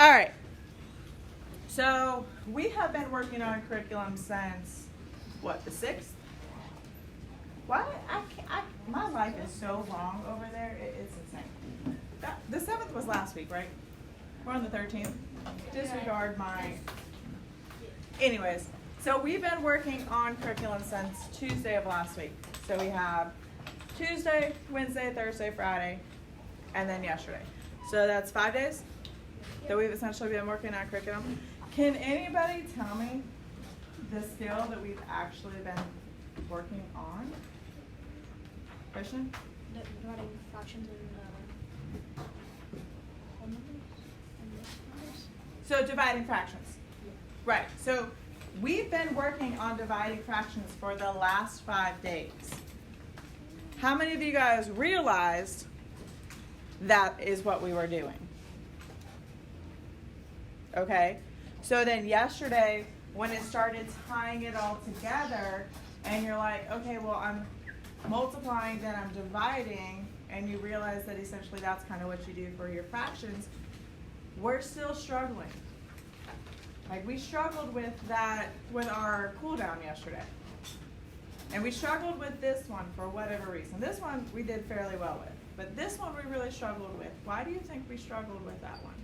All right. So we have been working on curriculum since what, the 6th? Why? My life is so wrong over there. It's insane. The 7th was last week, right? We're on the 13th. Disregard my. Anyways, so we've been working on curriculum since Tuesday of last week. So we have Tuesday, Wednesday, Thursday, Friday, and then yesterday. So that's 5 days that we've essentially been working on curriculum. Can anybody tell me the skill that we've actually been working on? Christian? Dividing fractions and So dividing fractions. Right. So we've been working on dividing fractions for the last 5 days. How many of you guys realized that is what we were doing? Okay. So then yesterday, when it started tying it all together, and you're like, okay, well, I'm multiplying, then I'm dividing, and you realize that essentially that's kind of what you do for your fractions, we're still struggling. Like, we struggled with that with our cool down yesterday. And we struggled with this one for whatever reason. This one we did fairly well with. But this one we really struggled with. Why do you think we struggled with that one?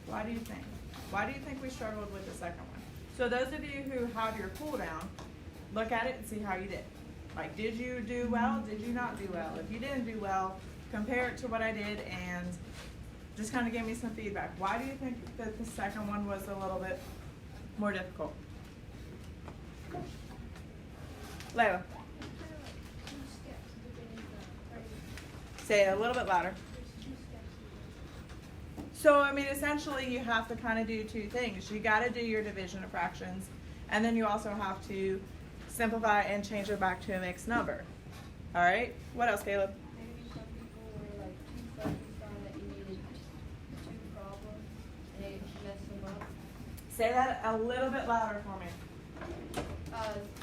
Why do you think? Why do you think we struggled with the second one? So those of you who have your cool down, look at it and see how you did. Like, did you do well? Did you not do well? If you didn't do well, compare it to what I did and just kind of give me some feedback. Why do you think that the second one was a little bit more difficult? Layla. Say it a little bit louder. So, I mean, essentially you have to kind of do two things. You got to do your division of fractions, and then you also have to simplify and change it back to a mixed number. All right? What else, Caleb? Maybe some people were like too focused on that you needed two problems and they messed them up. Say that a little bit louder for me.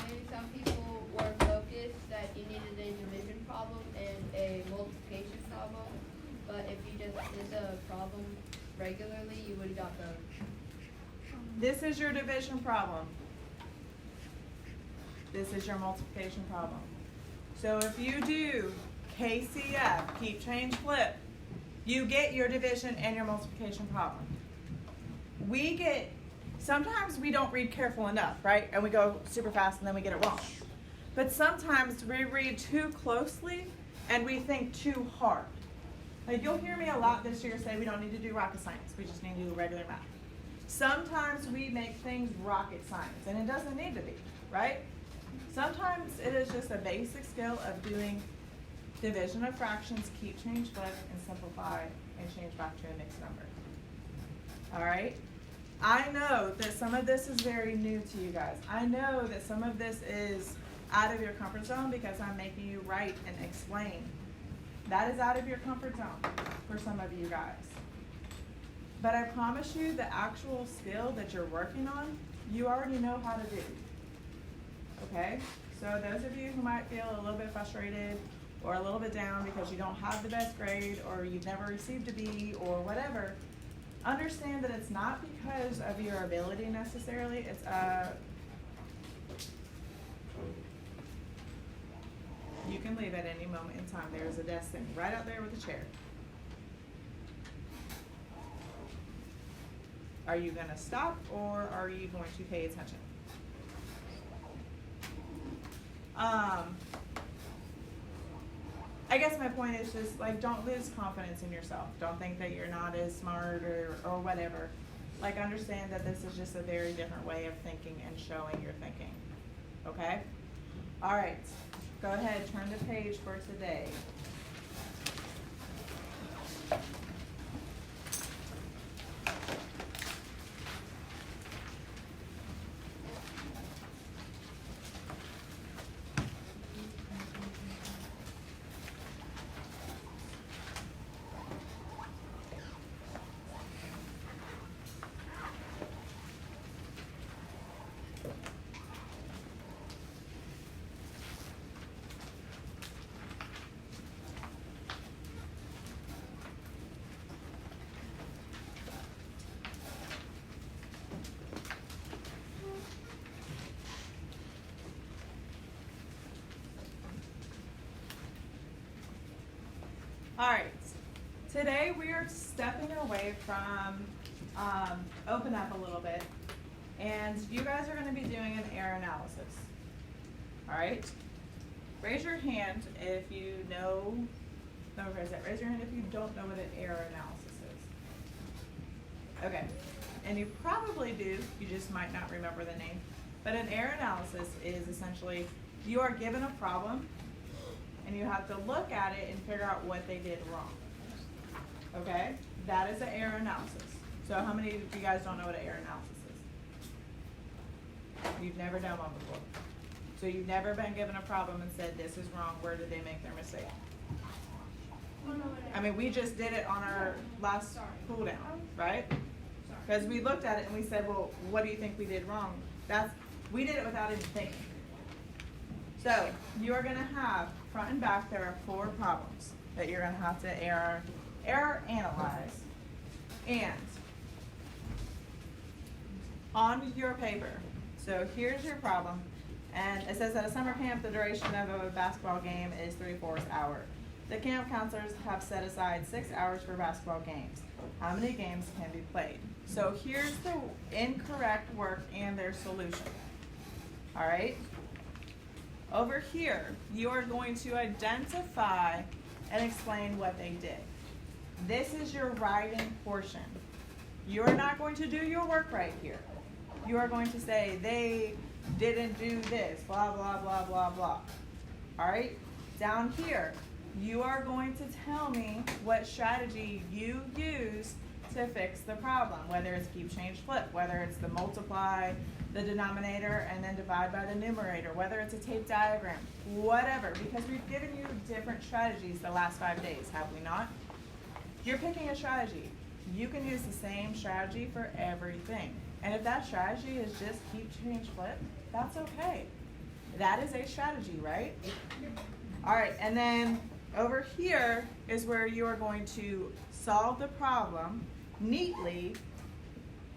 Maybe some people were focused that you needed a division problem and a multiplication problem, but if you just did the problem regularly, you would have got both. This is your division problem. This is your multiplication problem. So if you do KCF, keep, change, flip, you get your division and your multiplication problem. Sometimes we don't read careful enough, right? And we go super fast and then we get it wrong. But sometimes we read too closely and we think too hard. Like, you'll hear me a lot this year say we don't need to do rocket science. We just need to do regular math. Sometimes we make things rocket science, and it doesn't need to be, right? Sometimes it is just a basic skill of doing division of fractions, keep, change, flip, and simplify, and change back to a mixed number. All right? I know that some of this is very new to you guys. I know that some of this is out of your comfort zone because I'm making you write and explain. That is out of your comfort zone for some of you guys. But I promise you, the actual skill that you're working on, you already know how to do. Okay? So those of you who might feel a little bit frustrated or a little bit down because you don't have the best grade or you've never received a B or whatever, understand that it's not because of your ability necessarily. It's you can leave at any moment in time. There's a desk sitting right out there with a chair. Are you going to stop or are you going to pay attention? I guess my point is just, like, don't lose confidence in yourself. Don't think that you're not as smart or whatever. Like, understand that this is just a very different way of thinking and showing your thinking. Okay? All right. Go ahead, turn the page for today. Today we are stepping away from open up a little bit, and you guys are going to be doing an error analysis. All right? Raise your hand if you know. No, raise your hand if you don't know what an error analysis is. Okay. And you probably do. You just might not remember the name. But an error analysis is essentially you are given a problem, and you have to look at it and figure out what they did wrong. Okay? That is an error analysis. So how many of you guys don't know what an error analysis is? You've never done one before. So you've never been given a problem and said, this is wrong, where did they make their mistake? I mean, we just did it on our last cool down, right? Because we looked at it and we said, well, what do you think we did wrong? We did it without even thinking. So you are gonna have, front and back, there are 4 problems that you're gonna have to error analyze. And on your paper, so here's your problem. And it says that a summer camp, the duration of a basketball game is 3/4 hour. The camp counselors have set aside 6 hours for basketball games. How many games can be played? So here's the incorrect work and their solution. All right? Over here, you are going to identify and explain what they did. This is your writing portion. You are not going to do your work right here. You are going to say, they didn't do this, blah, blah, blah, blah, blah. All right? Down here, you are going to tell me what strategy you use to fix the problem, whether it's keep, change, flip, whether it's the multiply the denominator and then divide by the numerator, whether it's a tape diagram, whatever, because we've given you different strategies the last 5 days, have we not? You're picking a strategy. You can use the same strategy for everything. And if that strategy is just keep, change, flip, that's okay. That is a strategy, right? All right, and then over here is where you are going to solve the problem neatly,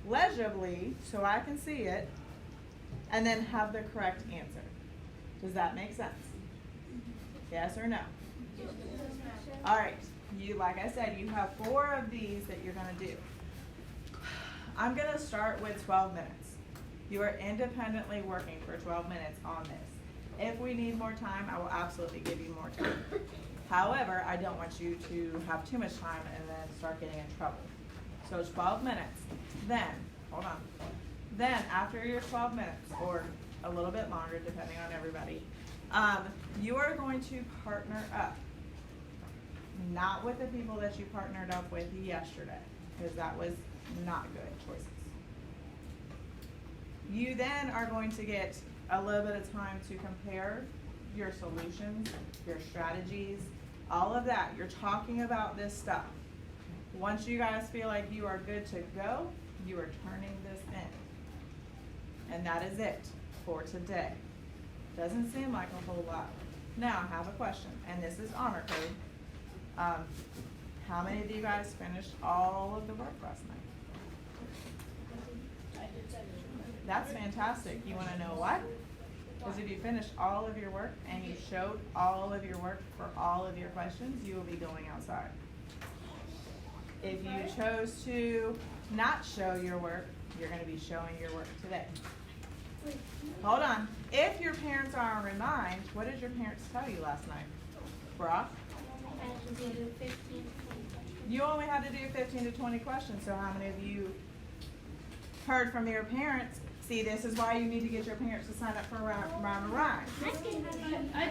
legibly, so I can see it, and then have the correct answer. Does that make sense? Yes or no? All right, like I said, you have 4 of these that you're gonna do. I'm gonna start with 12 minutes. You are independently working for 12 minutes on this. If we need more time, I will absolutely give you more time. However, I don't want you to have too much time and then start getting in trouble. So 12 minutes. Then, hold on. Then after your 12 minutes, or a little bit longer depending on everybody, you are going to partner up. Not with the people that you partnered up with yesterday, because that was not good choices. You then are going to get a little bit of time to compare your solutions, your strategies, all of that. You're talking about this stuff. Once you guys feel like you are good to go, you are turning this in. And that is it for today. Doesn't seem like a whole lot. Now, I have a question, and this is honor code. How many of you guys finished all of the work last night? That's fantastic. You want to know what? Because if you finish all of your work and you showed all of your work for all of your questions, you will be going outside. If you chose to not show your work, you're going to be showing your work today. Hold on. If your parents are on remind, what did your parents tell you last night? Brock? You only had to do 15 to 20 questions, so how many of you heard from your parents? See, this is why you need to get your parents to sign up for Rhyme or Rhyme.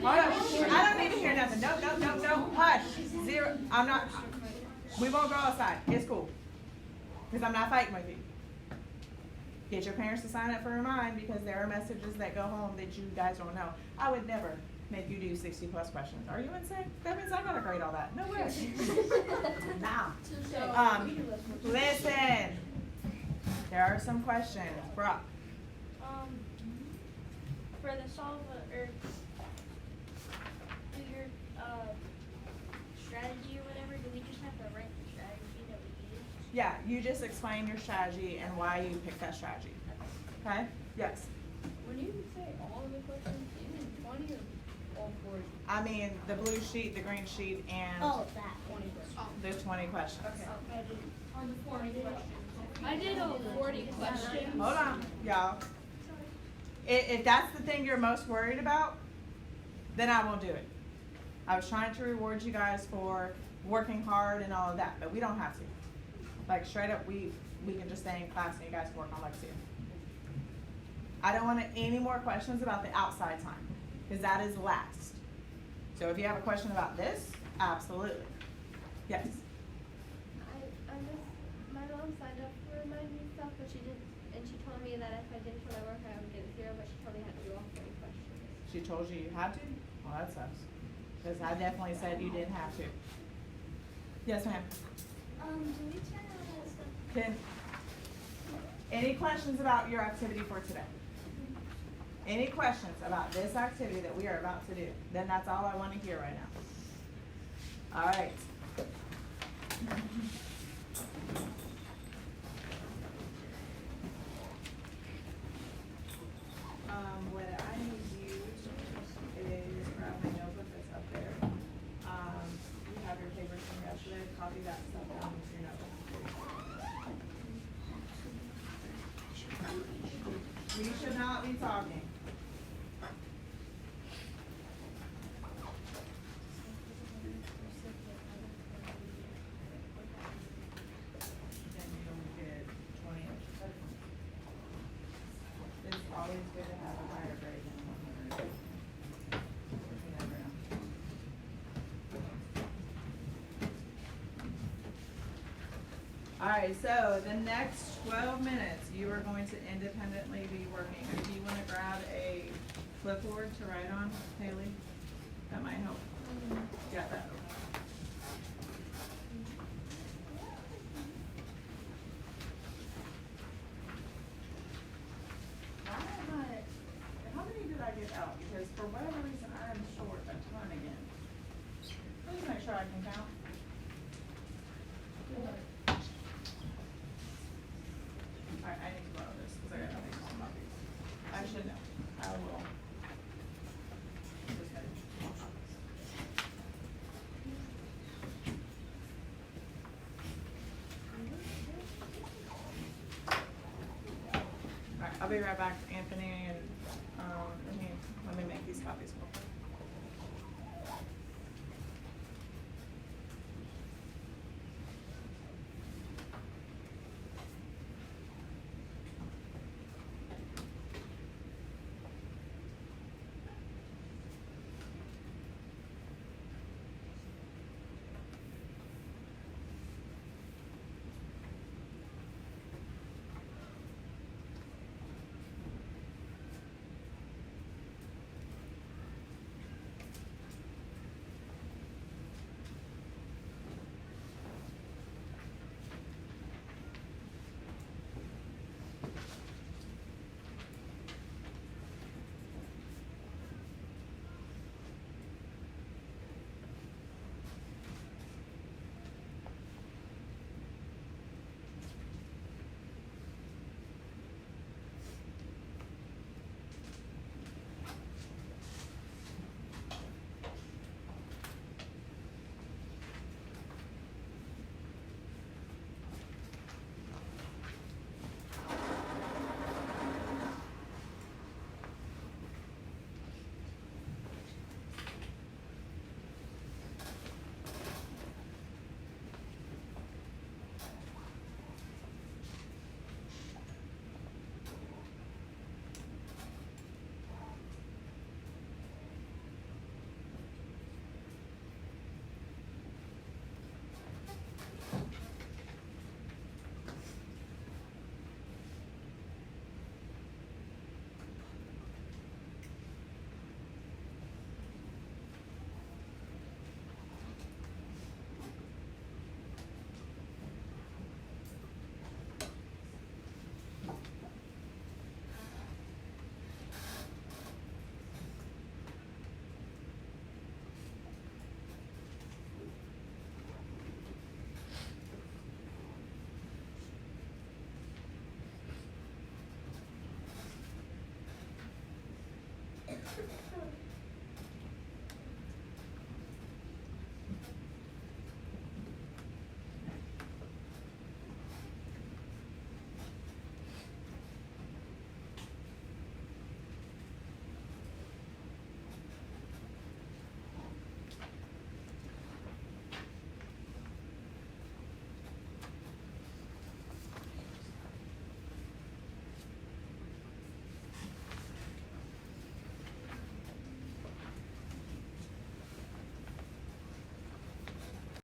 Hold on. I don't need to hear nothing. No. Hush. 0. I'm not. We won't go outside. It's cool. Because I'm not fighting with you. Get your parents to sign up for Remind, because there are messages that go home that you guys don't know. I would never make you do 60 plus questions. Are you insane? That means I gotta grade all that. No way. Now, listen. There are some questions. Brock. For the solve or do your strategy or whatever, do we just have to write the strategy that we use? Yeah, you just explain your strategy and why you picked that strategy. Okay? Yes. When you say all of the questions, do you mean 20 or all 40. I mean, the blue sheet, the green sheet, and Oh, that. 20 questions. the 20 questions. On the 40 questions. I did all 40 questions. Hold on, y'all. If that's the thing you're most worried about, then I won't do it. I was trying to reward you guys for working hard and all of that, but we don't have to. Like straight up, we can just stay in class and you guys can work on Lexia. I don't want any more questions about the outside time, because that is last. So if you have a question about this, absolutely. Yes. My mom signed up for my new stuff, but she didn't, and she told me that if I didn't show my work, I would get a 0, but she told me I had to do all 40 questions. She told you you had to? Well, that sucks. Because I definitely said you didn't have to. Yes, ma'am. Do we turn all that stuff? Any questions about your activity for today? Any questions about this activity that we are about to do? Then that's all I want to hear right now. All right. What I need you is grab my notebook that's up there. You have your papers from yesterday, copy that stuff down into your notebook. We should not be talking. Then you don't get 20 extra seconds. It's always good to have a higher grade than 100. You never know. Alright, so the next 12 minutes, you are going to independently be working. If you want to grab a clipboard to write on, Haley, that might help. Got that. How many did I get out? Because for whatever reason, I am short a ton again. Please make sure I can count. Alright, I need to borrow this because I got to make some copies. I should know. I will. Just finish. Alright, I'll be right back, Anthony, and let me make these copies real quick.